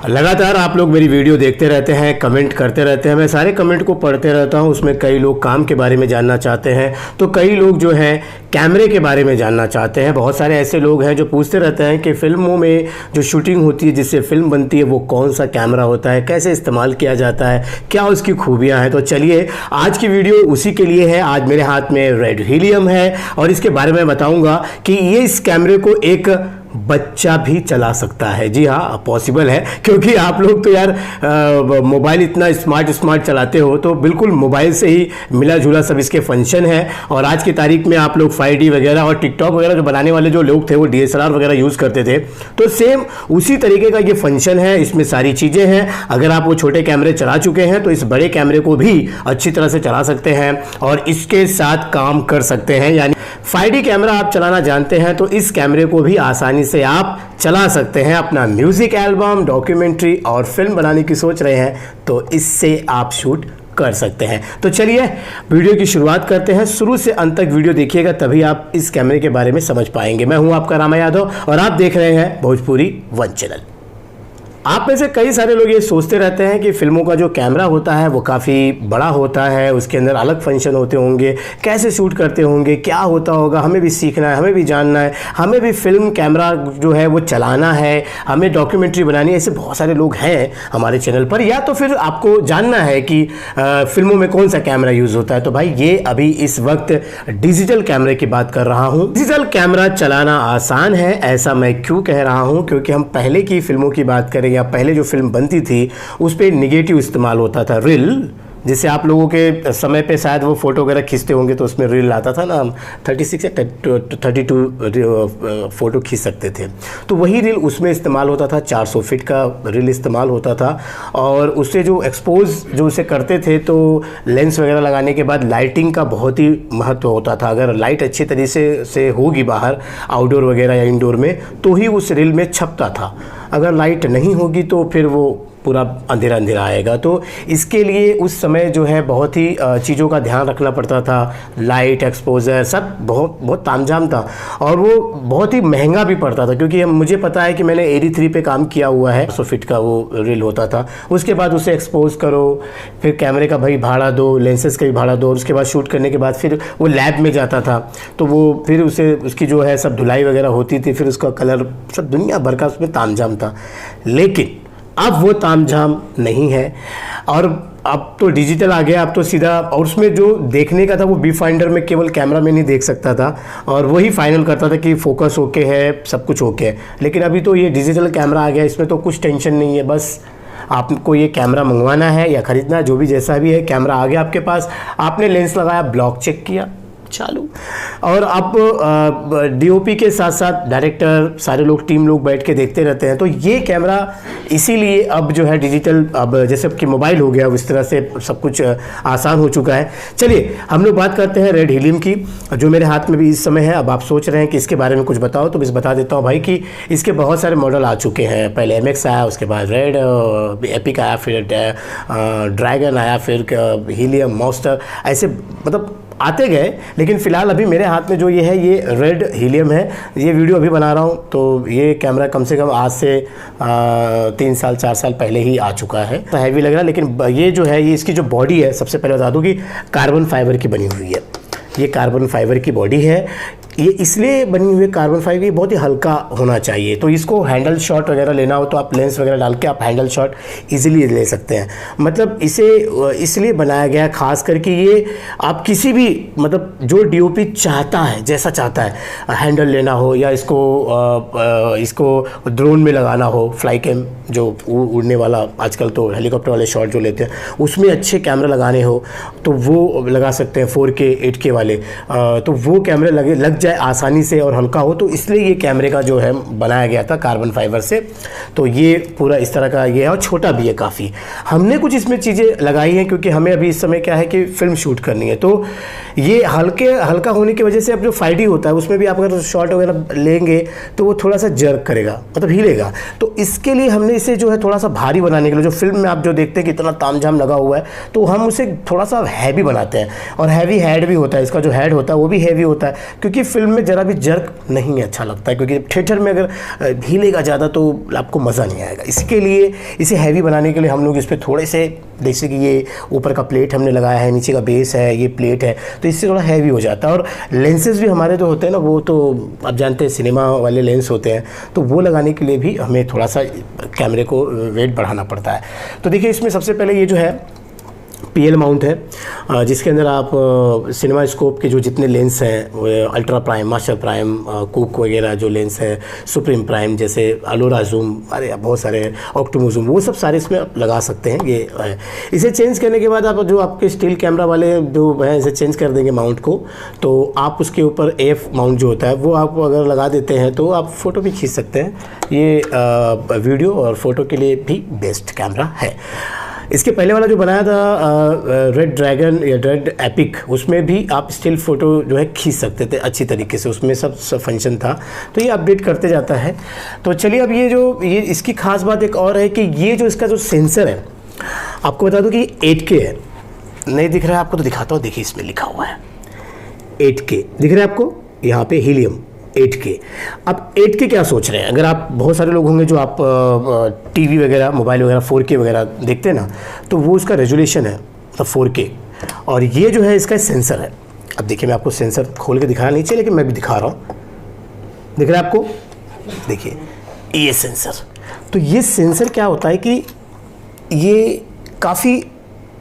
लगातार आप लोग मेरी वीडियो देखते रहते हैं, कमेंट करते रहते हैं, मैं सारे कमेंट को पढ़ते रहता हूं। उसमें कई लोग काम के बारे में जानना चाहते हैं, तो कई लोग जो हैं कैमरे के बारे में जानना चाहते हैं। बहुत सारे ऐसे लोग हैं जो पूछते रहते हैं कि फ़िल्मों में जो शूटिंग होती है, जिससे फ़िल्म बनती है, वो कौन सा कैमरा होता है, कैसे इस्तेमाल किया जाता है, क्या उसकी खूबियाँ हैं। तो चलिए आज की वीडियो उसी के लिए है। आज मेरे हाथ में रेड हीलियम है और इसके बारे में बताऊँगा कि ये इस कैमरे को एक बच्चा भी चला सकता है। जी हाँ, पॉसिबल है, क्योंकि आप लोग तो यार मोबाइल इतना स्मार्ट चलाते हो, तो बिल्कुल मोबाइल से ही मिला जुला सब इसके फंक्शन है। और आज की तारीख में आप लोग 5D वगैरह और टिकटॉक वगैरह जो बनाने वाले जो लोग थे वो DSLR वगैरह यूज़ करते थे, तो सेम उसी तरीके का ये फंक्शन है। इसमें सारी चीज़ें हैं। अगर आप वो छोटे कैमरे चला चुके हैं तो इस बड़े कैमरे को भी अच्छी तरह से चला सकते हैं और इसके साथ काम कर सकते हैं। यानी 5D कैमरा आप चलाना जानते हैं तो इस कैमरे को भी आसानी से आप चला सकते हैं। अपना म्यूजिक एल्बम, डॉक्यूमेंट्री और फिल्म बनाने की सोच रहे हैं तो इससे आप शूट कर सकते हैं। तो चलिए वीडियो की शुरुआत करते हैं। शुरू से अंत तक वीडियो देखिएगा, तभी आप इस कैमरे के बारे में समझ पाएंगे। मैं हूं आपका रामा यादव और आप देख रहे हैं भोजपुरी वन चैनल। आप में से कई सारे लोग ये सोचते रहते हैं कि फिल्मों का जो कैमरा होता है वो काफ़ी बड़ा होता है, उसके अंदर अलग फंक्शन होते होंगे, कैसे शूट करते होंगे, क्या होता होगा, हमें भी सीखना है, हमें भी जानना है, हमें भी फिल्म कैमरा जो है वो चलाना है, हमें डॉक्यूमेंट्री बनानी है। ऐसे बहुत सारे लोग हैं हमारे चैनल पर। या तो फिर आपको जानना है कि फिल्मों में कौन सा कैमरा यूज़ होता है। तो भाई ये अभी इस वक्त डिजिटल कैमरे की बात कर रहा हूँ। डिजिटल कैमरा चलाना आसान है, ऐसा मैं क्यों कह रहा हूँ, क्योंकि हम पहले की फिल्मों की बात करें या पहले जो फिल्म बनती थी उस पर निगेटिव इस्तेमाल होता था, रील। जिससे आप लोगों के समय पे शायद वो फोटो वगैरह खींचते होंगे तो उसमें रील आता था ना, हम 36 या 32 फोटो खींच सकते थे। तो वही रील उसमें इस्तेमाल होता था, 400 फीट का रील इस्तेमाल होता था। और उससे जो एक्सपोज जो उसे करते थे, तो लेंस वगैरह लगाने के बाद लाइटिंग का बहुत ही महत्व होता था। अगर लाइट अच्छी तरीके से होगी बाहर आउटडोर वगैरह या इंडोर में, तो ही उस रील में छपता था। अगर लाइट नहीं होगी तो फिर वो पूरा अंधेरा अंधेरा आएगा। तो इसके लिए उस समय जो है बहुत ही चीज़ों का ध्यान रखना पड़ता था। लाइट, एक्सपोजर सब बहुत तामझाम था और वो बहुत ही महंगा भी पड़ता था। क्योंकि मुझे पता है कि मैंने 83 पे काम किया हुआ है। 100 फीट का वो रील होता था। उसके बाद उसे एक्सपोज करो, फिर कैमरे का भाई भाड़ा दो, लेंसेज का भी भाड़ा दो, और उसके बाद शूट करने के बाद फिर वो लैब में जाता था। तो वो फिर उसे उसकी जो है सब धुलाई वगैरह होती थी, फिर उसका कलर, सब दुनिया भर का उसमें तामझाम था। लेकिन अब वो तामझाम नहीं है और अब तो डिजिटल आ गया। अब तो सीधा, और उसमें जो देखने का था वो बी फाइंडर में केवल कैमरा में नहीं देख सकता था और वही फाइनल करता था कि फोकस ओके है, सब कुछ ओके है। लेकिन अभी तो ये डिजिटल कैमरा आ गया, इसमें तो कुछ टेंशन नहीं है। बस आपको ये कैमरा मंगवाना है या ख़रीदना, जो भी जैसा भी है, कैमरा आ गया आपके पास, आपने लेंस लगाया, ब्लॉक चेक किया, चालू। और अब DOP के साथ साथ डायरेक्टर, सारे लोग, टीम लोग बैठ के देखते रहते हैं। तो ये कैमरा इसीलिए अब जो है डिजिटल, अब जैसे कि मोबाइल हो गया, उस तरह से सब कुछ आसान हो चुका है। चलिए हम लोग बात करते हैं रेड हीलियम की, जो मेरे हाथ में भी इस समय है। अब आप सोच रहे हैं कि इसके बारे में कुछ बताओ, तो मैं बता देता हूँ भाई कि इसके बहुत सारे मॉडल आ चुके हैं। पहले MX आया, उसके बाद रेड, एपिक आया, फिर ड्रैगन आया, फिर हीलियम, मॉन्स्टर, ऐसे मतलब आते गए। लेकिन फ़िलहाल अभी मेरे हाथ में जो ये है, ये रेड हीलियम है। ये वीडियो अभी बना रहा हूँ तो ये कैमरा कम से कम आज से 3 साल 4 साल पहले ही आ चुका है। तो हैवी लग रहा है, लेकिन ये जो है, ये इसकी जो बॉडी है, सबसे पहले बता दूँ कि कार्बन फाइबर की बनी हुई है। ये कार्बन फाइबर की बॉडी है। ये इसलिए बनी हुई है कार्बन फाइबर की, बहुत ही हल्का होना चाहिए। तो इसको हैंडल शॉट वगैरह लेना हो तो आप लेंस वगैरह डाल के आप हैंडल शॉट इजीली ले सकते हैं। मतलब इसे इसलिए बनाया गया है खास करके, ये आप किसी भी, मतलब जो DOP चाहता है, जैसा चाहता है, हैंडल लेना हो या इसको ड्रोन में लगाना हो, फ्लाई कैम जो उड़ने वाला, आजकल तो हेलीकॉप्टर वाले शॉट जो लेते हैं, उसमें अच्छे कैमरा लगाने हो तो वो लगा सकते हैं, 4K 8K वाले। तो वो कैमरे लग जाए आसानी से और हल्का हो, तो इसलिए ये कैमरे का जो है बनाया गया था कार्बन फाइबर से। तो ये पूरा इस तरह का ये है और छोटा भी है काफ़ी। हमने कुछ इसमें चीज़ें लगाई हैं क्योंकि हमें अभी इस समय क्या है कि फिल्म शूट करनी है। तो ये हल्का होने की वजह से अब जो 5D होता है उसमें भी आप अगर शॉट वगैरह लेंगे तो वो थोड़ा सा जर्क करेगा, मतलब हिलेगा। तो इसके लिए हमने इसे जो है थोड़ा सा भारी बनाने के लिए, जो फिल्म में आप जो देखते हैं कि इतना तामझाम लगा हुआ है, तो हम उसे थोड़ा सा हैवी बनाते हैं। और हैवी हेड भी होता है, इसका जो हेड होता है वो भी हैवी होता है, क्योंकि फिल्म में ज़रा भी जर्क नहीं अच्छा लगता है, क्योंकि थिएटर में अगर हिलेगा ज़्यादा तो आपको मज़ा नहीं आएगा। इसके लिए इसे हैवी बनाने के लिए हम लोग इस पर थोड़े से, जैसे कि ये ऊपर का प्लेट हमने लगाया है, नीचे का बेस है, ये प्लेट है, तो इससे थोड़ा हैवी हो जाता है। और लेंसेज भी हमारे जो होते हैं ना, वो तो आप जानते हैं सिनेमा वाले लेंस होते हैं, तो वो लगाने के लिए भी हमें थोड़ा सा कैमरे को वेट बढ़ाना पड़ता है। तो देखिए इसमें सबसे पहले ये जो है PL माउंट है, जिसके अंदर आप सिनेमा स्कोप के जो जितने लेंस हैं, ultra prime, master prime, cook वगैरह जो लेंस है, सुप्रीम प्राइम, जैसे अलोरा जूम, अरे बहुत सारे ऑक्टोमो जूम, वो सब सारे इसमें आप लगा सकते हैं। ये है, इसे चेंज करने के बाद आप जो आपके स्टील कैमरा वाले जो है इसे चेंज कर देंगे माउंट को, तो आप उसके ऊपर AF माउंट जो होता है वो आप अगर लगा देते हैं तो आप फ़ोटो भी खींच सकते हैं। ये वीडियो और फ़ोटो के लिए भी बेस्ट कैमरा है। इसके पहले वाला जो बनाया था रेड ड्रैगन या रेड एपिक, उसमें भी आप स्टिल फ़ोटो जो है खींच सकते थे अच्छी तरीके से, उसमें सब फंक्शन था। तो ये अपडेट करते जाता है। तो चलिए अब ये इसकी ख़ास बात एक और है कि ये जो इसका जो सेंसर है, आपको बता दूं कि 8K है। नहीं दिख रहा है आपको तो दिखाता हूँ, देखिए इसमें लिखा हुआ है 8K, दिख रहा है आपको यहाँ पे हीलियम 8K। अब 8K क्या सोच रहे हैं, अगर आप बहुत सारे लोग होंगे जो आप टीवी वगैरह, मोबाइल वगैरह 4K वगैरह देखते हैं ना, तो वो इसका रेजोल्यूशन है मतलब 4K, और ये जो है इसका सेंसर है। अब देखिए मैं आपको सेंसर खोल के दिखाना नहीं चाहिए, लेकिन मैं भी दिखा रहा हूँ, दिख रहा है आपको, देखिए ये सेंसर। तो ये सेंसर क्या होता है कि ये काफ़ी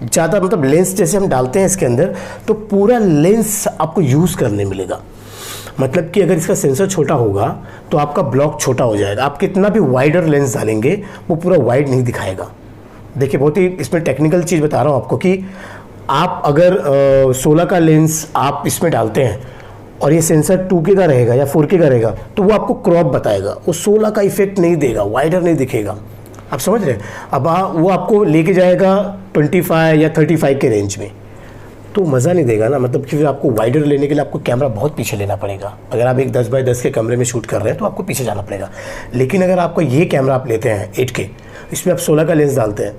ज़्यादा मतलब लेंस जैसे हम डालते हैं इसके अंदर, तो पूरा लेंस आपको यूज़ करने मिलेगा। मतलब कि अगर इसका सेंसर छोटा होगा तो आपका ब्लॉक छोटा हो जाएगा, आप कितना भी वाइडर लेंस डालेंगे वो पूरा वाइड नहीं दिखाएगा। देखिए बहुत ही इसमें टेक्निकल चीज़ बता रहा हूँ आपको कि आप अगर 16 का लेंस आप इसमें डालते हैं और ये सेंसर 2K का रहेगा या 4K का रहेगा, तो वो आपको क्रॉप बताएगा, वो 16 का इफेक्ट नहीं देगा, वाइडर नहीं दिखेगा। आप समझ रहे हैं? अब वो आपको लेके जाएगा 25 या 35 के रेंज में, तो मज़ा नहीं देगा ना। मतलब कि फिर आपको वाइडर लेने के लिए आपको कैमरा बहुत पीछे लेना पड़ेगा। अगर आप एक 10 बाय 10 के कमरे में शूट कर रहे हैं तो आपको पीछे जाना पड़ेगा। लेकिन अगर आपका ये कैमरा आप लेते हैं 8K, इसमें आप 16 का लेंस डालते हैं,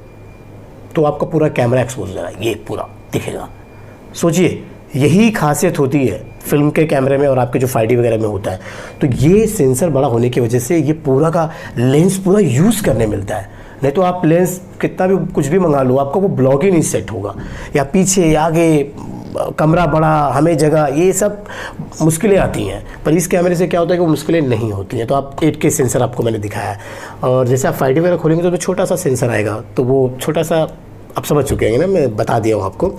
तो आपका पूरा कैमरा एक्सपोज हो जाएगा, ये पूरा दिखेगा। सोचिए यही खासियत होती है फिल्म के कैमरे में और आपके जो 5D वगैरह में होता है। तो ये सेंसर बड़ा होने की वजह से ये पूरा का लेंस पूरा यूज़ करने मिलता है। नहीं तो आप लेंस कितना भी कुछ भी मंगा लो, आपका वो ब्लॉक ही नहीं सेट होगा, या पीछे आगे कमरा बड़ा, हमें जगह, ये सब मुश्किलें आती हैं। पर इस कैमरे से क्या होता है कि वो मुश्किलें नहीं होती हैं। तो आप 8K सेंसर आपको मैंने दिखाया है, और जैसे आप 5D वगैरह खोलेंगे तो छोटा सा सेंसर आएगा, तो वो छोटा सा आप समझ चुके हैं ना, मैं बता दिया हूँ आपको।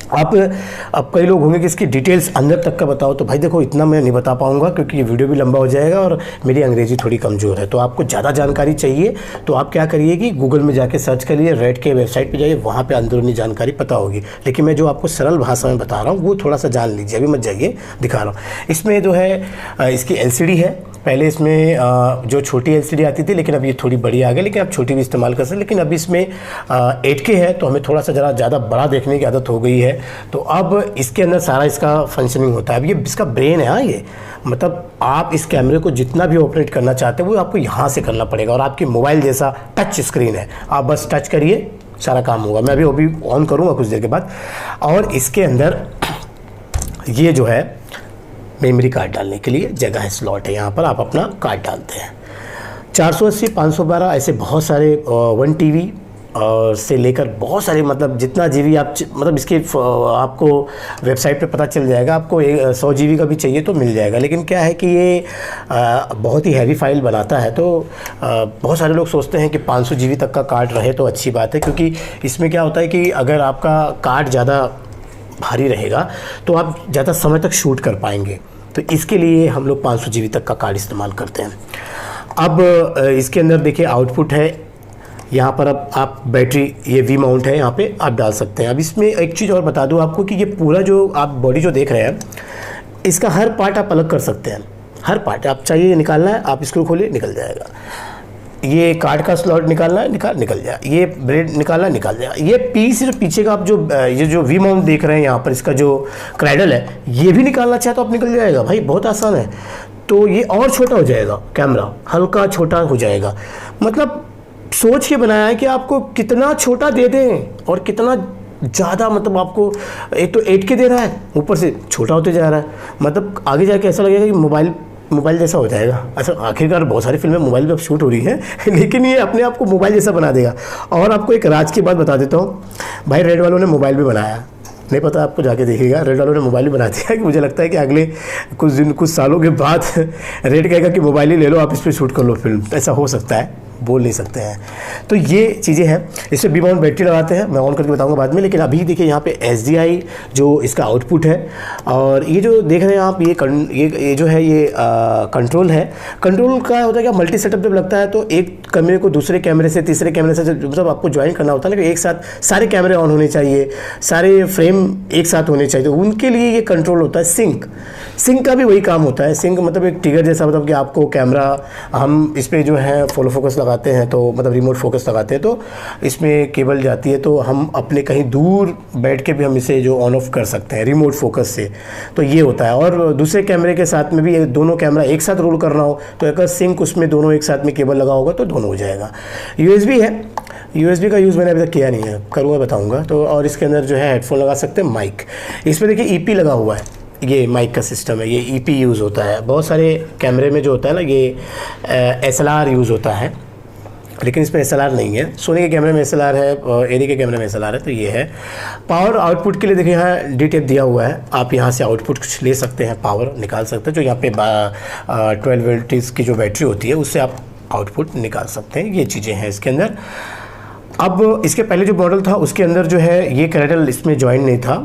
अब कई लोग होंगे कि इसकी डिटेल्स अंदर तक का बताओ, तो भाई देखो इतना मैं नहीं बता पाऊंगा क्योंकि ये वीडियो भी लंबा हो जाएगा और मेरी अंग्रेजी थोड़ी कमज़ोर है। तो आपको ज़्यादा जानकारी चाहिए तो आप क्या करिए कि गूगल में जाके सर्च करिए, रेड के वेबसाइट पे जाइए, वहाँ पे अंदरूनी जानकारी पता होगी। लेकिन मैं जो आपको सरल भाषा में बता रहा हूँ वो थोड़ा सा जान लीजिए, अभी मत जाइए, दिखा रहा हूँ। इसमें जो है इसकी LCD है। पहले इसमें जो छोटी LCD आती थी, लेकिन अब ये थोड़ी बड़ी आ गई, लेकिन आप छोटी भी इस्तेमाल कर सकते। लेकिन अब इसमें 8K है तो हमें थोड़ा सा ज़्यादा बड़ा देखने की आदत हो गई है, तो अब इसके अंदर सारा इसका फंक्शनिंग होता है। अब ये इसका ब्रेन है। हाँ, ये मतलब आप इस कैमरे को जितना भी ऑपरेट करना चाहते हैं वो आपको यहाँ से करना पड़ेगा, और आपकी मोबाइल जैसा टच स्क्रीन है, आप बस टच करिए सारा काम होगा। मैं अभी ऑन करूँगा कुछ देर के बाद। और इसके अंदर ये जो है मेमोरी कार्ड डालने के लिए जगह है, स्लॉट है, यहाँ पर आप अपना कार्ड डालते हैं। 480, 512 ऐसे बहुत सारे 1 TB और से लेकर बहुत सारे, मतलब जितना GB आप मतलब इसके आपको वेबसाइट पे पता चल जाएगा। आपको 100 GB का भी चाहिए तो मिल जाएगा। लेकिन क्या है कि ये बहुत ही हैवी फाइल बनाता है, तो बहुत सारे लोग सोचते हैं कि 500 GB तक का कार्ड रहे तो अच्छी बात है, क्योंकि इसमें क्या होता है कि अगर आपका कार्ड ज़्यादा भारी रहेगा तो आप ज़्यादा समय तक शूट कर पाएंगे। तो इसके लिए हम लोग 500 GB तक का कार्ड इस्तेमाल करते हैं। अब इसके अंदर देखिए आउटपुट है, यहाँ पर अब आप बैटरी, ये V माउंट है, यहाँ पे आप डाल सकते हैं। अब इसमें एक चीज़ और बता दूँ आपको कि ये पूरा जो आप बॉडी जो देख रहे हैं, इसका हर पार्ट आप अलग कर सकते हैं। हर पार्ट आप चाहिए निकालना है, आप इसको खोलिए, निकल जाएगा। ये कार्ड का स्लॉट निकालना है, निकल जाए। ये ब्रेड निकालना, निकल जाए। ये सिर्फ पीछे का आप ये जो V माउंट देख रहे हैं यहाँ पर, इसका जो क्रैडल है, ये भी निकालना चाहे तो आप निकल जाएगा। भाई बहुत आसान है। तो ये और छोटा हो जाएगा, कैमरा हल्का छोटा हो जाएगा। मतलब सोच के बनाया है कि आपको कितना छोटा दे दें और कितना ज़्यादा, मतलब आपको एक तो 8K दे रहा है, ऊपर से छोटा होते जा रहा है, मतलब आगे जाके ऐसा लगेगा कि मोबाइल जैसा हो जाएगा। अच्छा, आखिरकार बहुत सारी फिल्में मोबाइल पे अब शूट हो रही हैं लेकिन ये अपने आप को मोबाइल जैसा बना देगा। और आपको एक राज की बात बता देता हूँ भाई, रेड वालों ने मोबाइल भी बनाया, नहीं पता आपको, जाके देखिएगा, रेड वालों ने मोबाइल भी बना दिया कि मुझे लगता है कि अगले कुछ सालों के बाद रेड कहेगा कि मोबाइल ही ले लो, आप इस पर शूट कर लो फिल्म। ऐसा हो सकता है, बोल नहीं सकते हैं। तो ये चीज़ें हैं। इसमें बी माउंट बैटरी लगाते हैं, मैं ऑन करके बताऊंगा बाद में। लेकिन अभी देखिए यहाँ पे SDI जो इसका आउटपुट है, और ये जो देख रहे हैं आप, ये जो है ये कंट्रोल है। कंट्रोल का होता है कि मल्टी सेटअप जब लगता है तो एक कैमरे को दूसरे कैमरे से, तीसरे कैमरे से मतलब आपको ज्वाइन करना होता है ना, कि एक साथ सारे कैमरे ऑन होने चाहिए, सारे फ्रेम एक साथ होने चाहिए, तो उनके लिए ये कंट्रोल होता है सिंक का भी वही काम होता है। सिंक मतलब एक ट्रिगर जैसा, मतलब कि आपको कैमरा, हम इस पर जो है फॉलो फोकस लगाते हैं, तो मतलब रिमोट फोकस लगाते हैं, तो इसमें केबल जाती है, तो हम अपने कहीं दूर बैठ के भी हम इसे जो ऑन ऑफ कर सकते हैं रिमोट फोकस से। तो ये होता है। और दूसरे कैमरे के साथ में भी दोनों कैमरा एक साथ रोल करना हो तो अगर सिंक उसमें दोनों एक साथ में केबल लगा होगा तो दोनों हो जाएगा। USB है, USB का यूज़ मैंने अभी तक किया नहीं है, करूँगा बताऊँगा। तो और इसके अंदर जो है हेडफोन लगा सकते हैं, माइक, इसमें देखिए EP लगा हुआ है, ये माइक का सिस्टम है, ये EP यूज़ होता है। बहुत सारे कैमरे में जो होता है ना, ये SLR यूज़ होता है, लेकिन इसमें SLR नहीं है। सोनी के कैमरे में SLR है और एरी के कैमरे में SLR है। तो ये है पावर आउटपुट के लिए, देखिए यहाँ D-Type दिया हुआ है, आप यहाँ से आउटपुट कुछ ले सकते हैं, पावर निकाल सकते हैं। जो यहाँ पे 12 वोल्ट की जो बैटरी होती है उससे आप आउटपुट निकाल सकते हैं। ये चीज़ें हैं इसके अंदर। अब इसके पहले जो मॉडल था उसके अंदर जो है ये क्रैडल इसमें जॉइन नहीं था,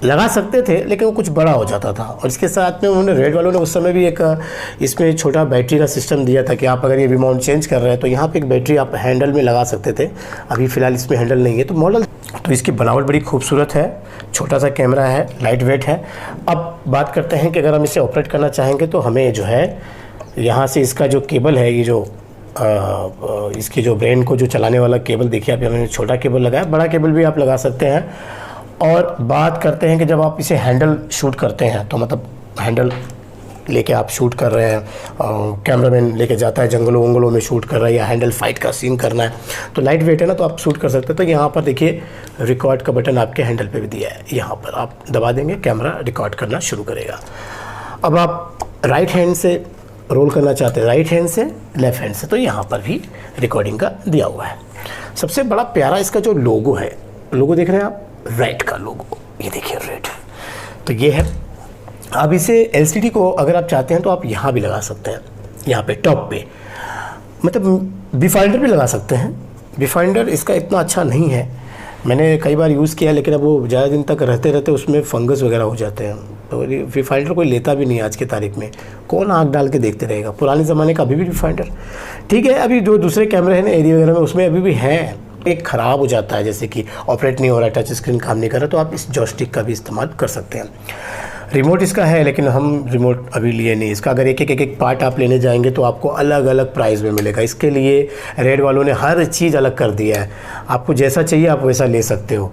लगा सकते थे लेकिन वो कुछ बड़ा हो जाता था। और इसके साथ में उन्होंने, रेड वालों ने उस समय भी एक इसमें छोटा बैटरी का सिस्टम दिया था कि आप अगर ये वी माउंट चेंज कर रहे हैं तो यहाँ पे एक बैटरी आप हैंडल में लगा सकते थे। अभी फ़िलहाल इसमें हैंडल नहीं है। तो मॉडल, तो इसकी बनावट बड़ी खूबसूरत है, छोटा सा कैमरा है, लाइट वेट है। अब बात करते हैं कि अगर हम इसे ऑपरेट करना चाहेंगे तो हमें जो है यहाँ से इसका जो केबल है, ये जो इसकी जो ब्रेन को जो चलाने वाला केबल, देखिए आप यहाँ छोटा केबल लगाया, बड़ा केबल भी आप लगा सकते हैं। और बात करते हैं कि जब आप इसे हैंडल शूट करते हैं तो मतलब हैंडल लेके आप शूट कर रहे हैं, कैमरामैन लेके जाता है जंगलों वंगलों में शूट कर रहा है, या हैंडल फाइट का सीन करना है, तो लाइट वेट है ना, तो आप शूट कर सकते हैं। तो यहाँ पर देखिए रिकॉर्ड का बटन आपके हैंडल पे भी दिया है, यहाँ पर आप दबा देंगे, कैमरा रिकॉर्ड करना शुरू करेगा। अब आप राइट हैंड से रोल करना चाहते हैं, राइट हैंड से, लेफ्ट हैंड से, तो यहाँ पर भी रिकॉर्डिंग का दिया हुआ है। सबसे बड़ा प्यारा इसका जो लोगो है, लोगो देख रहे हैं आप, रेड का लोगो, ये देखिए रेड, तो ये है। अब इसे LCD को अगर आप चाहते हैं तो आप यहाँ भी लगा सकते हैं, यहाँ पे टॉप पे, मतलब विफाइंडर भी लगा सकते हैं। विफाइंडर इसका इतना अच्छा नहीं है, मैंने कई बार यूज़ किया, लेकिन अब वो ज़्यादा दिन तक रहते रहते उसमें फंगस वगैरह हो जाते हैं, तो विफाइंडर कोई लेता भी नहीं आज की तारीख में, कौन आँख डाल के देखते रहेगा। पुराने ज़माने का अभी भी विफाइंडर ठीक है। अभी जो दूसरे कैमरे हैं ना एरिया वगैरह में, उसमें अभी भी हैं, एक ख़राब हो जाता है, जैसे कि ऑपरेट नहीं हो रहा है, टच स्क्रीन काम नहीं कर रहा, तो आप इस जॉयस्टिक का भी इस्तेमाल कर सकते हैं। रिमोट इसका है, लेकिन हम रिमोट अभी लिए नहीं इसका। अगर एक एक पार्ट आप लेने जाएंगे तो आपको अलग अलग प्राइस में मिलेगा। इसके लिए रेड वालों ने हर चीज़ अलग कर दिया है, आपको जैसा चाहिए आप वैसा ले सकते हो।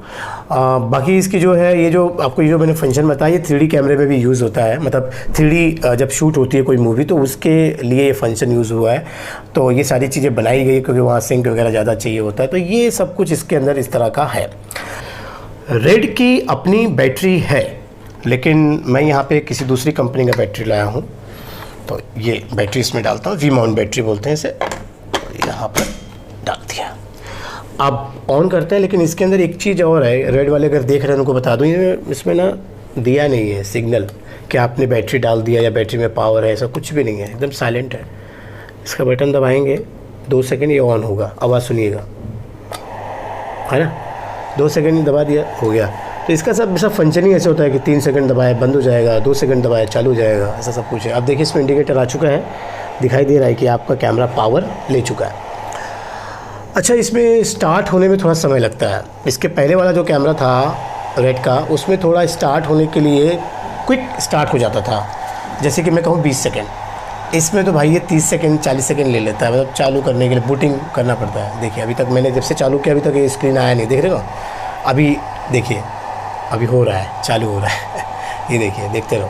बाकी इसकी जो है, ये जो आपको ये जो मैंने फंक्शन बताया, ये 3D कैमरे में भी यूज़ होता है, मतलब 3D जब शूट होती है कोई मूवी तो उसके लिए ये फंक्शन यूज़ हुआ है। तो ये सारी चीज़ें बनाई गई क्योंकि वहाँ सिंक वगैरह ज़्यादा चाहिए होता है, तो ये सब कुछ इसके अंदर इस तरह का है। रेड की अपनी बैटरी है, लेकिन मैं यहाँ पे किसी दूसरी कंपनी का बैटरी लाया हूँ, तो ये बैटरी इसमें डालता हूँ, वी माउंट बैटरी बोलते हैं इसे, तो यहाँ पर डाल दिया। अब ऑन करते हैं, लेकिन इसके अंदर एक चीज़ और है, रेड वाले अगर देख रहे हैं उनको बता दूँ, ये इसमें ना दिया नहीं है सिग्नल कि आपने बैटरी डाल दिया या बैटरी में पावर है, ऐसा कुछ भी नहीं है, एकदम साइलेंट है। इसका बटन दबाएंगे 2 सेकेंड ये ऑन होगा, आवाज़ सुनिएगा, है ना, 2 सेकेंड दबा दिया, हो गया। तो इसका सब फंक्शनिंग ऐसे होता है कि 3 सेकंड दबाए बंद हो जाएगा, 2 सेकंड दबाए चालू हो जाएगा, ऐसा सब कुछ है। अब देखिए इसमें इंडिकेटर आ चुका है, दिखाई दे रहा है कि आपका कैमरा पावर ले चुका है। अच्छा, इसमें स्टार्ट होने में थोड़ा समय लगता है। इसके पहले वाला जो कैमरा था रेड का, उसमें थोड़ा स्टार्ट होने के लिए क्विक स्टार्ट हो जाता था, जैसे कि मैं कहूँ 20 सेकेंड। इसमें तो भाई ये 30 सेकेंड 40 सेकेंड ले लेता है, मतलब चालू करने के लिए बूटिंग करना पड़ता है। देखिए अभी तक मैंने जब से चालू किया अभी तक ये स्क्रीन आया नहीं, देख रहे हो, अभी देखिए अभी हो रहा है, चालू हो रहा है ये देखिए, देखते रहो।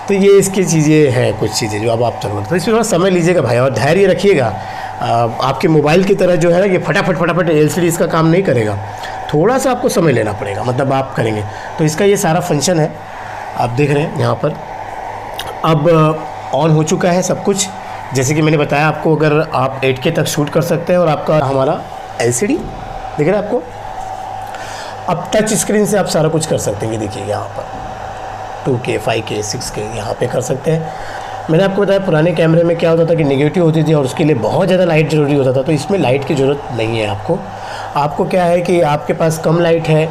तो ये इसकी चीज़ें हैं, कुछ चीज़ें जो अब आप चलो, तो इसमें थोड़ा समय लीजिएगा भाई, और धैर्य रखिएगा। आपके मोबाइल की तरह जो है ना ये फटाफट LCD इसका काम नहीं करेगा, थोड़ा सा आपको समय लेना पड़ेगा, मतलब आप करेंगे। तो इसका ये सारा फंक्शन है, आप देख रहे हैं यहाँ पर। अब ऑन हो चुका है सब कुछ, जैसे कि मैंने बताया आपको, अगर आप 8K तक शूट कर सकते हैं और आपका हमारा LCD दिख रहा है आपको। अब टच स्क्रीन से आप सारा कुछ कर सकते हैं, ये देखिए यहाँ पर 2K 5K 6K यहाँ पे कर सकते हैं। मैंने आपको बताया पुराने कैमरे में क्या होता था कि नेगेटिव होती थी और उसके लिए बहुत ज़्यादा लाइट ज़रूरी होता था, तो इसमें लाइट की ज़रूरत नहीं है आपको क्या है कि आपके पास कम लाइट है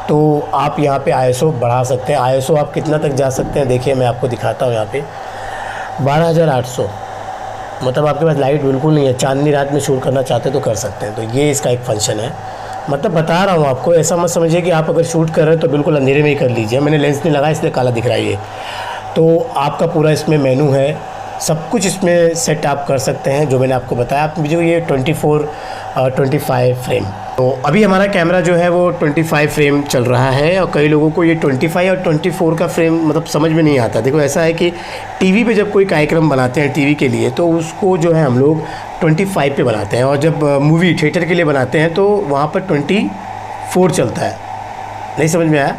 तो आप यहाँ पे ISO बढ़ा सकते हैं। ISO आप कितना तक जा सकते हैं, देखिए मैं आपको दिखाता हूँ यहाँ पे 12800, मतलब आपके पास लाइट बिल्कुल नहीं है, चांदनी रात में शूट करना चाहते तो कर सकते हैं। तो ये इसका एक फंक्शन है, मतलब बता रहा हूँ आपको, ऐसा मत समझिए कि आप अगर शूट कर रहे हैं तो बिल्कुल अंधेरे में ही कर लीजिए। मैंने लेंस नहीं लगाया इसलिए काला दिख रहा है ये। तो आपका पूरा इसमें मेनू है, सब कुछ इसमें सेट आप कर सकते हैं जो मैंने आपको बताया। आप जो ये 24-25 फ्रेम, तो अभी हमारा कैमरा जो है वो 25 फ्रेम चल रहा है और कई लोगों को ये 25 और 24 का फ्रेम मतलब समझ में नहीं आता। देखो ऐसा है कि टीवी पे जब कोई कार्यक्रम बनाते हैं टीवी के लिए तो उसको जो है हम लोग 25 पे बनाते हैं, और जब मूवी थिएटर के लिए बनाते हैं तो वहाँ पर 24 चलता है। नहीं समझ में आया,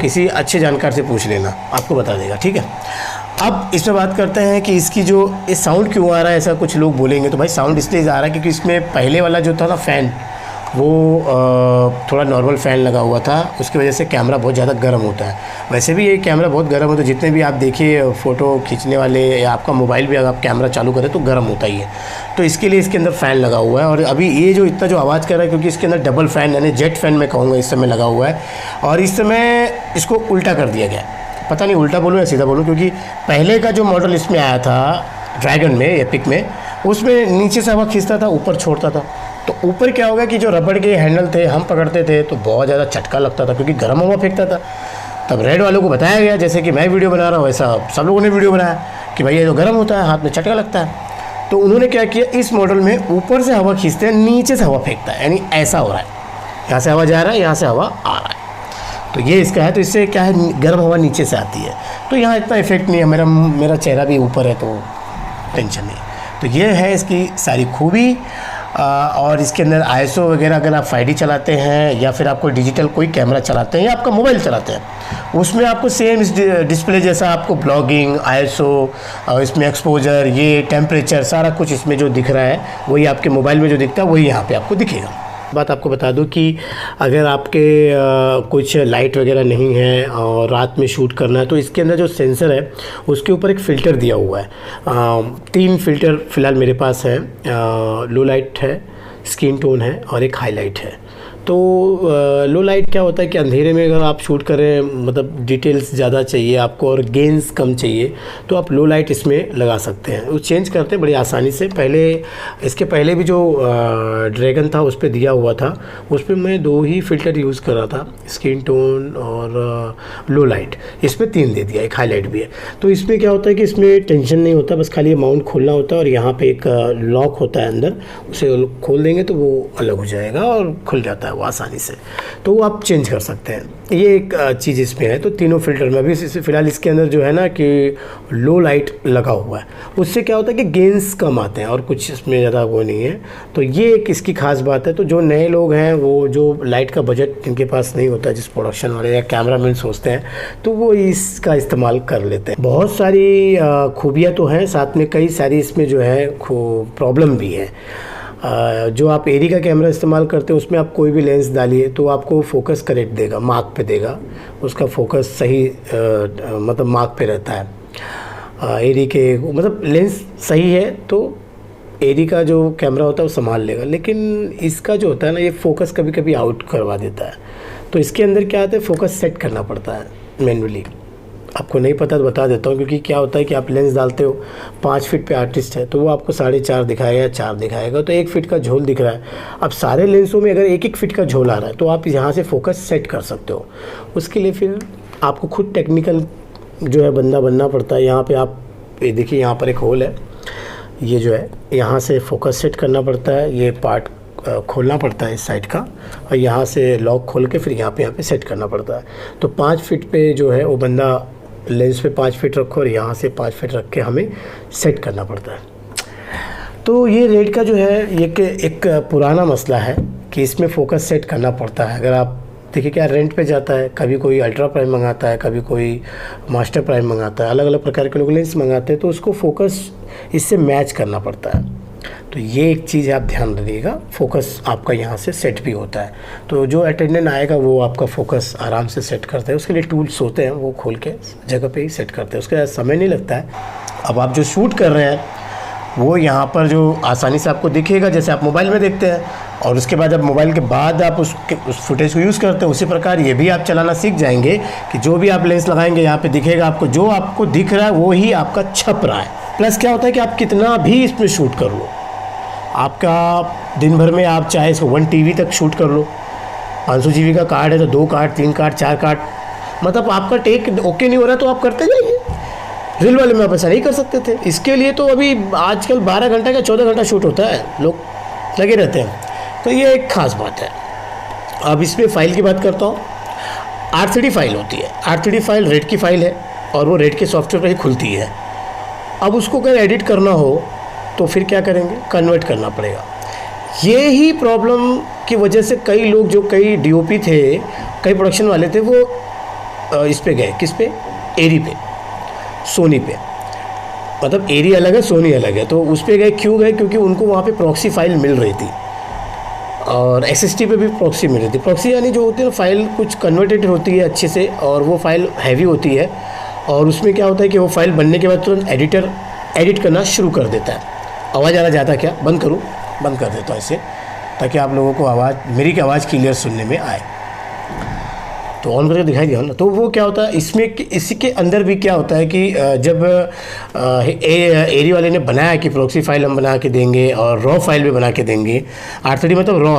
किसी अच्छे जानकार से पूछ लेना, आपको बता देगा, ठीक है। अब इसमें बात करते हैं कि इसकी जो ये साउंड क्यों आ रहा है, ऐसा कुछ लोग बोलेंगे। तो भाई साउंड इसलिए आ रहा है क्योंकि इसमें पहले वाला जो था ना फ़ैन, वो थोड़ा नॉर्मल फ़ैन लगा हुआ था, उसकी वजह से कैमरा बहुत ज़्यादा गर्म होता है। वैसे भी ये कैमरा बहुत गर्म होता है, जितने भी आप देखिए फ़ोटो खींचने वाले या आपका मोबाइल भी अगर आप कैमरा चालू करें तो गर्म होता ही है। तो इसके लिए इसके अंदर फ़ैन लगा हुआ है, और अभी ये जो इतना जो आवाज़ कर रहा है क्योंकि इसके अंदर डबल फ़ैन यानी जेट फ़ैन मैं कहूँगा इस समय लगा हुआ है, और इस समय इसको उल्टा कर दिया गया। पता नहीं उल्टा बोलूँ या सीधा बोलूँ, क्योंकि पहले का जो मॉडल इसमें आया था ड्रैगन में, एपिक में, उसमें नीचे से हवा खींचता था, ऊपर छोड़ता था। तो ऊपर क्या होगा कि जो रबड़ के हैंडल थे हम पकड़ते थे तो बहुत ज़्यादा झटका लगता था क्योंकि गर्म हवा फेंकता था। तब रेड वालों को बताया गया, जैसे कि मैं वीडियो बना रहा हूँ वैसा सब लोगों ने वीडियो बनाया कि भाई ये जो गर्म होता है हाथ में झटका लगता है। तो उन्होंने क्या किया, इस मॉडल में ऊपर से हवा खींचते हैं, नीचे से हवा फेंकता है, यानी ऐसा हो रहा है, यहाँ से हवा जा रहा है, यहाँ से हवा आ रहा है। तो ये इसका है, तो इससे क्या है गर्म हवा नीचे से आती है, तो यहाँ इतना इफेक्ट नहीं है। मेरा चेहरा भी ऊपर है तो टेंशन नहीं। तो ये है इसकी सारी खूबी। और इसके अंदर ISO वगैरह अगर आप 5D चलाते हैं या फिर आपको डिजिटल कोई कैमरा चलाते हैं या आपका मोबाइल चलाते हैं, उसमें आपको सेम इस डिस्प्ले जैसा आपको ब्लॉगिंग, ISO और इसमें एक्सपोजर, ये टेम्परेचर, सारा कुछ इसमें जो दिख रहा है वही आपके मोबाइल में जो दिखता है वही यहाँ पे आपको दिखेगा। बात आपको बता दूं कि अगर आपके कुछ लाइट वगैरह नहीं है और रात में शूट करना है तो इसके अंदर जो सेंसर है उसके ऊपर एक फ़िल्टर दिया हुआ है। 3 फ़िल्टर फ़िलहाल मेरे पास है, लो लाइट है, स्किन टोन है और एक हाईलाइट है। तो लो लाइट क्या होता है कि अंधेरे में अगर आप शूट करें, मतलब डिटेल्स ज़्यादा चाहिए आपको और गेंस कम चाहिए, तो आप लो लाइट इसमें लगा सकते हैं। वो चेंज करते हैं बड़ी आसानी से। इसके पहले भी जो ड्रैगन था उस पर दिया हुआ था, उस पर मैं 2 ही फ़िल्टर यूज़ कर रहा था, स्किन टोन और लो लाइट। इसमें 3 दे दिया, एक हाईलाइट भी है। तो इसमें क्या होता है कि इसमें टेंशन नहीं होता, बस खाली माउंट खोलना होता है और यहाँ पर एक लॉक होता है अंदर, उसे खोल देंगे तो वो अलग हो जाएगा और खुल जाता है वो आसानी से, तो वो आप चेंज कर सकते हैं। ये एक चीज़ इसमें है। तो तीनों फ़िल्टर में अभी फ़िलहाल इसके अंदर जो है ना कि लो लाइट लगा हुआ है, उससे क्या होता है कि गेंस कम आते हैं और कुछ इसमें ज़्यादा वो नहीं है। तो ये एक इसकी खास बात है। तो जो नए लोग हैं, वो जो लाइट का बजट जिनके पास नहीं होता, जिस प्रोडक्शन वाले या कैमरामैन सोचते हैं, तो वो इसका इस्तेमाल कर लेते हैं। बहुत सारी खूबियाँ तो हैं, साथ में कई सारी इसमें जो है प्रॉब्लम भी है। जो आप एरी का कैमरा इस्तेमाल करते हैं उसमें आप कोई भी लेंस डालिए तो आपको फोकस करेक्ट देगा, मार्क पे देगा, उसका फोकस सही मतलब मार्क पे रहता है। एरी के मतलब लेंस सही है तो एरी का जो कैमरा होता है वो संभाल लेगा, लेकिन इसका जो होता है ना ये फोकस कभी कभी आउट करवा देता है। तो इसके अंदर क्या होता है, फोकस सेट करना पड़ता है मैनुअली। आपको नहीं पता तो बता देता हूँ, क्योंकि क्या होता है कि आप लेंस डालते हो, 5 फीट पे आर्टिस्ट है तो वो आपको 4.5 दिखाएगा या 4 दिखाएगा, तो 1 फीट का झोल दिख रहा है। अब सारे लेंसों में अगर 1-1 फीट का झोल आ रहा है तो आप यहाँ से फोकस सेट कर सकते हो। उसके लिए फिर आपको खुद टेक्निकल जो है बंदा बनना पड़ता है। यहाँ पर आप ये देखिए, यहाँ पर एक होल है, ये जो है यहाँ से फोकस सेट करना पड़ता है, ये पार्ट खोलना पड़ता है इस साइड का, और यहाँ से लॉक खोल के फिर यहाँ पे सेट करना पड़ता है। तो 5 फीट पे जो है वो बंदा लेंस पे 5 फीट रखो और यहाँ से 5 फीट रख के हमें सेट करना पड़ता है। तो ये रेड का जो है ये एक पुराना मसला है कि इसमें फोकस सेट करना पड़ता है। अगर आप देखिए क्या रेंट पे जाता है, कभी कोई अल्ट्रा प्राइम मंगाता है, कभी कोई मास्टर प्राइम मंगाता है, अलग अलग प्रकार के लोग लेंस मंगाते हैं, तो उसको फोकस इससे मैच करना पड़ता है। तो ये एक चीज़ आप ध्यान रखिएगा, फोकस आपका यहाँ से सेट भी होता है। तो जो अटेंडेंट आएगा वो आपका फोकस आराम से सेट करता है, उसके लिए टूल्स होते हैं, वो खोल के जगह पे ही सेट करते हैं, उसके समय नहीं लगता है। अब आप जो शूट कर रहे हैं वो यहाँ पर जो आसानी से आपको दिखेगा, जैसे आप मोबाइल में देखते हैं, और उसके बाद जब मोबाइल के बाद आप उस फुटेज को यूज़ करते हैं, उसी प्रकार ये भी आप चलाना सीख जाएंगे कि जो भी आप लेंस लगाएंगे यहाँ पे दिखेगा आपको, जो आपको दिख रहा है वो ही आपका छप रहा है। प्लस क्या होता है कि आप कितना भी इसमें शूट कर लो, आपका दिन भर में आप चाहे इसको 1 TB तक शूट कर लो, 500 GB का कार्ड है तो 2 कार्ड, 3 कार्ड, 4 कार्ड, मतलब आपका टेक ओके नहीं हो रहा तो आप करते जाइए। रील वाले में आप ऐसा नहीं कर सकते थे, इसके लिए तो अभी आजकल 12 घंटे का 14 घंटा शूट होता है, लोग लगे रहते हैं, तो ये एक ख़ास बात है। अब इसमें फ़ाइल की बात करता हूँ, R3D फाइल होती है। R3D फाइल रेड की फ़ाइल है और वो रेड के सॉफ्टवेयर पर ही खुलती है। अब उसको अगर एडिट करना हो तो फिर क्या करेंगे, कन्वर्ट करना पड़ेगा। ये ही प्रॉब्लम की वजह से कई लोग, जो कई DOP थे, कई प्रोडक्शन वाले थे, वो इस पे गए, किस पे, एरी पे, सोनी पे, मतलब एरी अलग है, सोनी अलग है, तो उस पे गए। क्यों गए? क्योंकि उनको वहाँ पे प्रॉक्सी फाइल मिल रही थी और SST पे भी प्रॉक्सी मिल रही थी। प्रॉक्सी यानी जो होती है ना, फाइल कुछ कन्वर्टेड होती है अच्छे से, और वो फाइल हैवी होती है, और उसमें क्या होता है कि वो फाइल बनने के बाद तुरंत एडिटर एडिट करना शुरू कर देता है। आवाज़ आ रहा जाता क्या, बंद करूँ? बंद कर देता हूँ इसे, ताकि आप लोगों को मेरी आवाज़ क्लियर सुनने में आए। तो ऑन करके दिखाई दिया ना। तो वो क्या होता है इसमें, इसी के अंदर भी क्या होता है कि जब एरी वाले ने बनाया कि प्रॉक्सी फाइल हम बना के देंगे और रॉ फाइल भी बना के देंगे, R3D मतलब रॉ।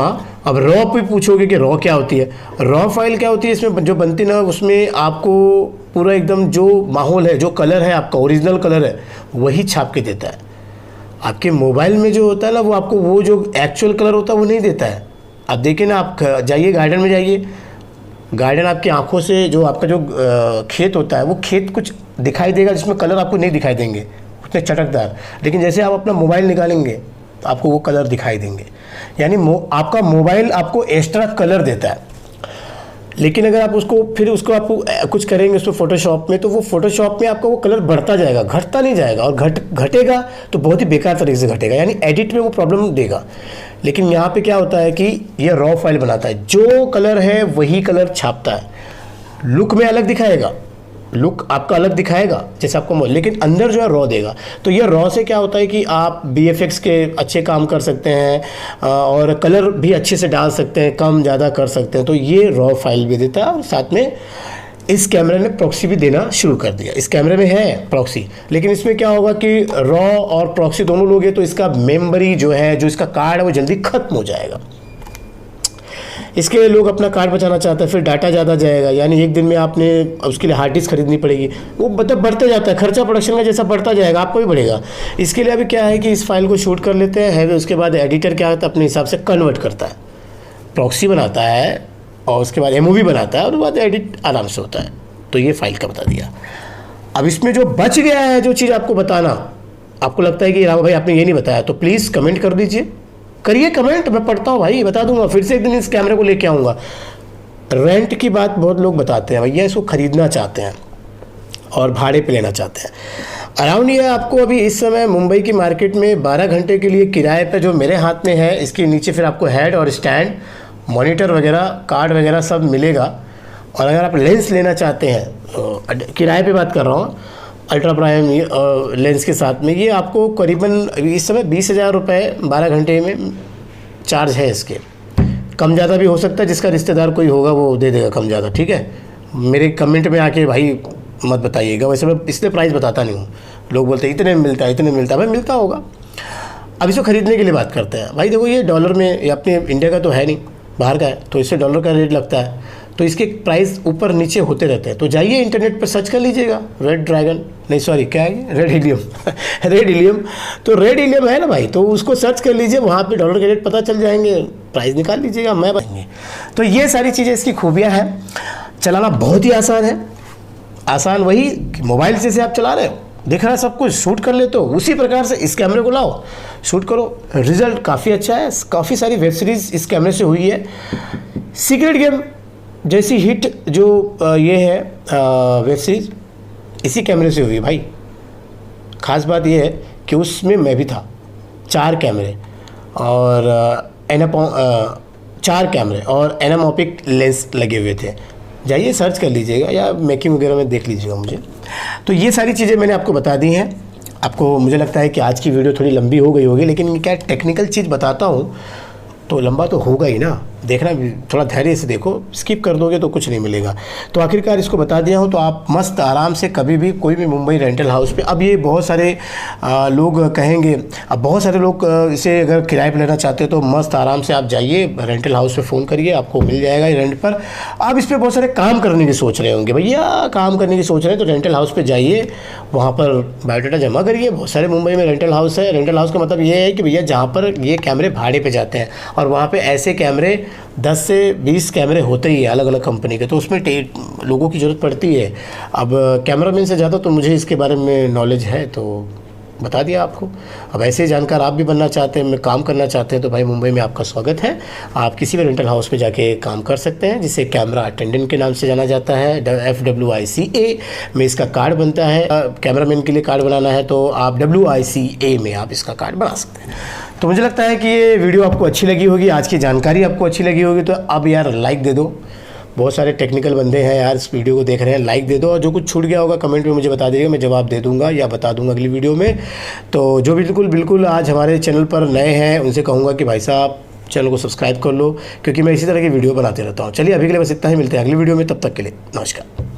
अब रॉ पे पूछोगे कि रॉ क्या होती है, रॉ फाइल क्या होती है, इसमें जो बनती ना, उसमें आपको पूरा एकदम जो माहौल है, जो कलर है आपका ओरिजिनल कलर है, वही छाप के देता है। आपके मोबाइल में जो होता है ना, वो आपको वो जो एक्चुअल कलर होता है वो नहीं देता है। आप देखिए ना, आप जाइए गार्डन में जाइए, गार्डन आपकी आंखों से, जो आपका जो खेत होता है, वो खेत कुछ दिखाई देगा जिसमें कलर आपको नहीं दिखाई देंगे उतने चटकदार, लेकिन जैसे आप अपना मोबाइल निकालेंगे तो आपको वो कलर दिखाई देंगे। यानी आपका मोबाइल आपको एक्स्ट्रा कलर देता है, लेकिन अगर आप उसको आप कुछ करेंगे उसमें फोटोशॉप में, तो वो फोटोशॉप में आपका वो कलर बढ़ता जाएगा, घटता नहीं जाएगा, और घटेगा तो बहुत ही बेकार तरीके से घटेगा, यानी एडिट में वो प्रॉब्लम देगा। लेकिन यहाँ पे क्या होता है कि ये रॉ फाइल बनाता है, जो कलर है वही कलर छापता है, लुक में अलग दिखाएगा, लुक आपका अलग दिखाएगा जैसे आपको, लेकिन अंदर जो है रॉ देगा। तो ये रॉ से क्या होता है कि आप VFX के अच्छे काम कर सकते हैं और कलर भी अच्छे से डाल सकते हैं, कम ज़्यादा कर सकते हैं। तो ये रॉ फाइल भी देता है, और साथ में इस कैमरे ने प्रॉक्सी भी देना शुरू कर दिया। इस कैमरे में है प्रॉक्सी, लेकिन इसमें क्या होगा कि रॉ और प्रॉक्सी दोनों लोगे तो इसका मेमोरी जो है, जो इसका कार्ड है, वो जल्दी ख़त्म हो जाएगा। इसके लिए लोग अपना कार्ड बचाना चाहते हैं, फिर डाटा ज़्यादा जाएगा, यानी एक दिन में आपने उसके लिए हार्ड डिस्क खरीदनी पड़ेगी, वो मतलब बढ़ते जाता है खर्चा, प्रोडक्शन का जैसा बढ़ता जाएगा आपको भी बढ़ेगा। इसके लिए अभी क्या है कि इस फाइल को शूट कर लेते हैं, उसके बाद एडिटर क्या होता है अपने हिसाब से कन्वर्ट करता है, प्रॉक्सी बनाता है और उसके बाद MOV बनाता है, और उसके बाद एडिट आराम से होता है। तो ये फाइल का बता दिया। अब इसमें जो बच गया है, जो चीज़ आपको बताना, आपको लगता है कि राव भाई आपने ये नहीं बताया, तो प्लीज़ कमेंट कर दीजिए, करिए कमेंट, मैं पढ़ता हूँ भाई, बता दूंगा। फिर से एक दिन इस कैमरे को लेके आऊँगा। रेंट की बात बहुत लोग बताते हैं, भैया इसको ख़रीदना चाहते हैं और भाड़े पे लेना चाहते हैं। अराउंड ये आपको अभी इस समय मुंबई की मार्केट में 12 घंटे के लिए किराए पे, जो मेरे हाथ में है, इसके नीचे फिर आपको हेड और स्टैंड, मॉनिटर वगैरह, कार्ड वगैरह सब मिलेगा। और अगर आप लेंस लेना चाहते हैं, तो किराए पे बात कर रहा हूँ, अल्ट्रा प्राइम लेंस के साथ में, ये आपको करीबन इस समय 20,000 रुपये 12 घंटे में चार्ज है। इसके कम ज़्यादा भी हो सकता है, जिसका रिश्तेदार कोई होगा वो दे देगा कम ज़्यादा, ठीक है। मेरे कमेंट में आके भाई मत बताइएगा, वैसे मैं इसलिए प्राइस बताता नहीं हूँ। लोग बोलते हैं इतने में मिलता है, इतने में मिलता है, भाई मिलता होगा। अब इसको ख़रीदने के लिए बात करते हैं। भाई देखो, ये डॉलर में, ये अपने इंडिया का तो है नहीं, बाहर का है, तो इससे डॉलर का रेट लगता है, तो इसके प्राइस ऊपर नीचे होते रहते हैं। तो जाइए इंटरनेट पर सर्च कर लीजिएगा, रेड ड्रैगन, नहीं सॉरी क्या है, रेड हीलियम रेड हीलियम, तो रेड हीलियम है ना भाई, तो उसको सर्च कर लीजिए, वहाँ पे डॉलर के रेट पता चल जाएंगे, प्राइस निकाल लीजिएगा, मैं बताएंगे। तो ये सारी चीज़ें इसकी खूबियाँ हैं। चलाना बहुत ही आसान है। आसान वही मोबाइल से आप चला रहे हो, दिख रहा है सब कुछ, शूट कर लेते हो, उसी प्रकार से इस कैमरे को लाओ, शूट करो, रिजल्ट काफ़ी अच्छा है। काफ़ी सारी वेब सीरीज़ इस कैमरे से हुई है। सीक्रेट गेम जैसी हिट जो ये है वेब सीरीज़ इसी कैमरे से हुई है भाई। ख़ास बात ये है कि उसमें मैं भी था। 4 कैमरे और 4 कैमरे और एनामॉर्फिक लेंस लगे हुए थे। जाइए सर्च कर लीजिएगा या मेकिंग वगैरह में देख लीजिएगा मुझे। तो ये सारी चीज़ें मैंने आपको बता दी हैं। आपको मुझे लगता है कि आज की वीडियो थोड़ी लंबी हो गई होगी, लेकिन क्या टेक्निकल चीज़ बताता हूँ तो लंबा तो होगा ही ना। देखना, थोड़ा धैर्य से देखो, स्किप कर दोगे तो कुछ नहीं मिलेगा। तो आखिरकार इसको बता दिया हूँ, तो आप मस्त आराम से कभी भी कोई भी मुंबई रेंटल हाउस पे, अब ये बहुत सारे लोग कहेंगे, अब बहुत सारे लोग इसे अगर किराए पर लेना चाहते हो तो मस्त आराम से आप जाइए रेंटल हाउस पे फ़ोन करिए, आपको मिल जाएगा रेंट पर। आप इस पर बहुत सारे काम करने की सोच रहे होंगे, भैया काम करने की सोच रहे हैं तो रेंटल हाउस पर जाइए, वहाँ पर बायोडाटा जमा करिए। बहुत सारे मुंबई में रेंटल हाउस है। रेंटल हाउस का मतलब ये है कि भैया जहाँ पर ये कैमरे भाड़े पर जाते हैं और वहाँ पर ऐसे कैमरे 10 से 20 कैमरे होते ही है अलग अलग कंपनी के, तो उसमें लोगों की ज़रूरत पड़ती है। अब कैमरामैन से ज़्यादा तो मुझे इसके बारे में नॉलेज है, तो बता दिया आपको। अब ऐसे जानकार आप भी बनना चाहते हैं, मैं काम करना चाहते हैं, तो भाई मुंबई में आपका स्वागत है। आप किसी भी रेंटल हाउस में जाके काम कर सकते हैं, जिसे कैमरा अटेंडेंट के नाम से जाना जाता है। FWICA में इसका कार्ड बनता है। कैमरामैन के लिए कार्ड बनाना है तो आप WICA में आप इसका कार्ड बना सकते हैं। तो मुझे लगता है कि ये वीडियो आपको अच्छी लगी होगी, आज की जानकारी आपको अच्छी लगी होगी। तो अब यार लाइक दे दो, बहुत सारे टेक्निकल बंदे हैं यार इस वीडियो को देख रहे हैं, लाइक दे दो। और जो कुछ छूट गया होगा कमेंट में मुझे बता दीजिएगा, मैं जवाब दे दूंगा या बता दूंगा अगली वीडियो में। तो जो बिल्कुल आज हमारे चैनल पर नए हैं उनसे कहूँगा कि भाई साहब चैनल को सब्सक्राइब कर लो, क्योंकि मैं इसी तरह की वीडियो बनाते रहता हूँ। चलिए अभी के लिए बस इतना ही, मिलते हैं अगली वीडियो में, तब तक के लिए नमस्कार।